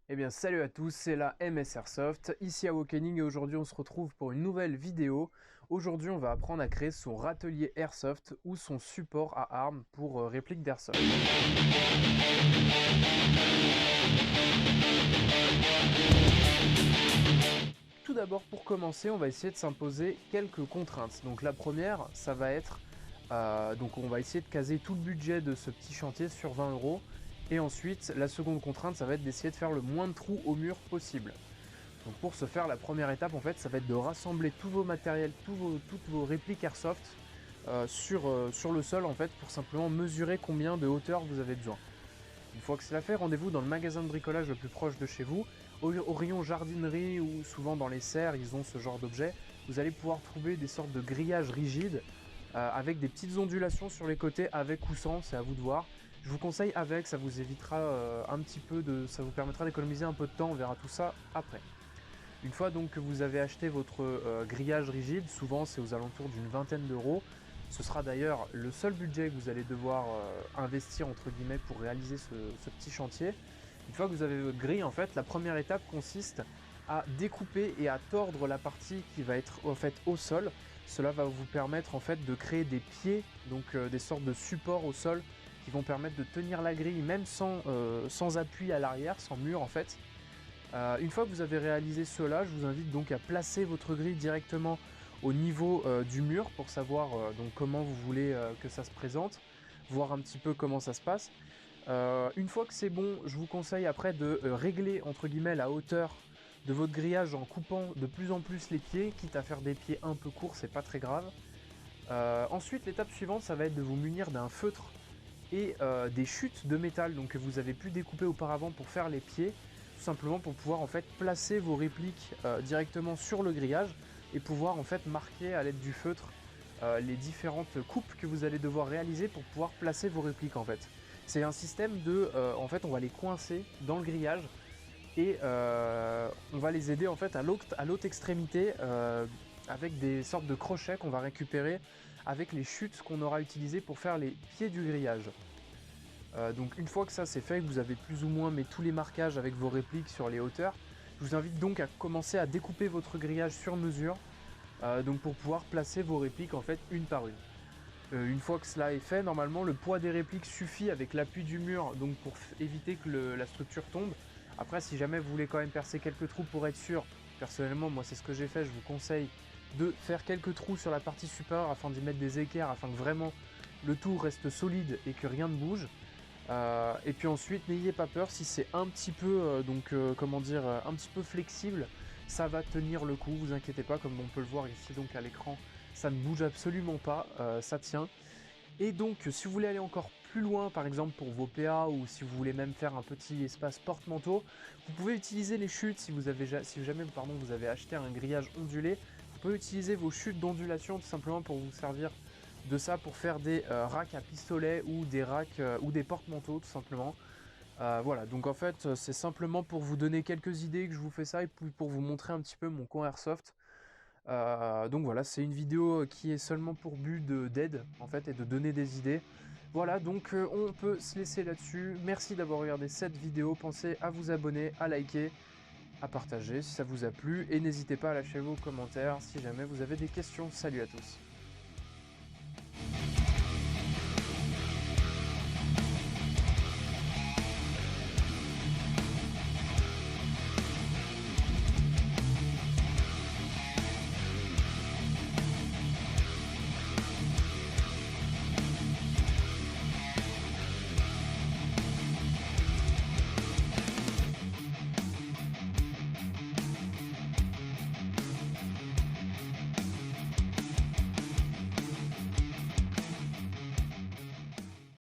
Eh bien salut à tous, c'est la MS Airsoft, ici Awakening et aujourd'hui on se retrouve pour une nouvelle vidéo. Aujourd'hui on va apprendre à créer son râtelier Airsoft ou son support à armes pour réplique d'Airsoft. Tout d'abord pour commencer on va essayer de s'imposer quelques contraintes. Donc la première ça va être, donc on va essayer de caser tout le budget de ce petit chantier sur 20 €. Et ensuite la seconde contrainte ça va être d'essayer de faire le moins de trous au mur possible. Donc pour ce faire, la première étape en fait, ça va être de rassembler tous vos matériels, toutes vos répliques Airsoft sur le sol en fait, pour simplement mesurer combien de hauteur vous avez besoin. Une fois que c'est fait, rendez-vous dans le magasin de bricolage le plus proche de chez vous, au rayon jardinerie ou souvent dans les serres, ils ont ce genre d'objets. Vous allez pouvoir trouver des sortes de grillages rigides avec des petites ondulations sur les côtés, avec ou sans, c'est à vous de voir. Je vous conseille avec, ça vous évitera un petit peu ça vous permettra d'économiser un peu de temps, on verra tout ça après. Une fois donc que vous avez acheté votre grillage rigide, souvent c'est aux alentours d'une vingtaine d'euros. Ce sera d'ailleurs le seul budget que vous allez devoir investir entre guillemets pour réaliser ce petit chantier. Une fois que vous avez votre grille, en fait, la première étape consiste à découper et à tordre la partie qui va être en fait au sol. Cela va vous permettre en fait de créer des pieds, donc des sortes de supports au sol qui vont permettre de tenir la grille même sans appui à l'arrière, sans mur en fait. Une fois que vous avez réalisé cela, je vous invite donc à placer votre grille directement au niveau du mur pour savoir donc comment vous voulez que ça se présente, voir un petit peu comment ça se passe. Une fois que c'est bon, je vous conseille après de régler entre guillemets la hauteur de votre grillage en coupant de plus en plus les pieds, quitte à faire des pieds un peu courts, c'est pas très grave. Ensuite, l'étape suivante, ça va être de vous munir d'un feutre et des chutes de métal donc, que vous avez pu découper auparavant pour faire les pieds, tout simplement pour pouvoir en fait placer vos répliques directement sur le grillage et pouvoir en fait marquer à l'aide du feutre les différentes coupes que vous allez devoir réaliser pour pouvoir placer vos répliques en fait. C'est un système de, en fait on va les coincer dans le grillage et on va les aider en fait à l'autre extrémité avec des sortes de crochets qu'on va récupérer avec les chutes qu'on aura utilisées pour faire les pieds du grillage. Donc une fois que ça c'est fait, que vous avez plus ou moins mis tous les marquages avec vos répliques sur les hauteurs, je vous invite donc à commencer à découper votre grillage sur mesure donc pour pouvoir placer vos répliques en fait une par une. Une fois que cela est fait, normalement le poids des répliques suffit avec l'appui du mur donc pour éviter que la structure tombe. Après si jamais vous voulez quand même percer quelques trous pour être sûr, personnellement moi c'est ce que j'ai fait, je vous conseille de faire quelques trous sur la partie supérieure afin d'y mettre des équerres afin que vraiment le tout reste solide et que rien ne bouge. Et puis ensuite n'ayez pas peur si c'est un petit peu un petit peu flexible, ça va tenir le coup, vous inquiétez pas, comme on peut le voir ici donc à l'écran, ça ne bouge absolument pas, ça tient. Et donc si vous voulez aller encore plus loin, par exemple pour vos PA ou si vous voulez même faire un petit espace porte-manteau, vous pouvez utiliser les chutes si jamais vous avez acheté un grillage ondulé, vous pouvez utiliser vos chutes d'ondulation tout simplement pour vous servir de ça pour faire des racks à pistolet ou des racks ou des porte-manteaux tout simplement. Voilà, donc en fait c'est simplement pour vous donner quelques idées que je vous fais ça et puis pour vous montrer un petit peu mon coin Airsoft. Donc voilà, c'est une vidéo qui est seulement pour but d'aide en fait et de donner des idées. Voilà, donc on peut se laisser là-dessus. Merci d'avoir regardé cette vidéo. Pensez à vous abonner, à liker, à partager si ça vous a plu et n'hésitez pas à lâcher vos commentaires si jamais vous avez des questions. Salut à tous.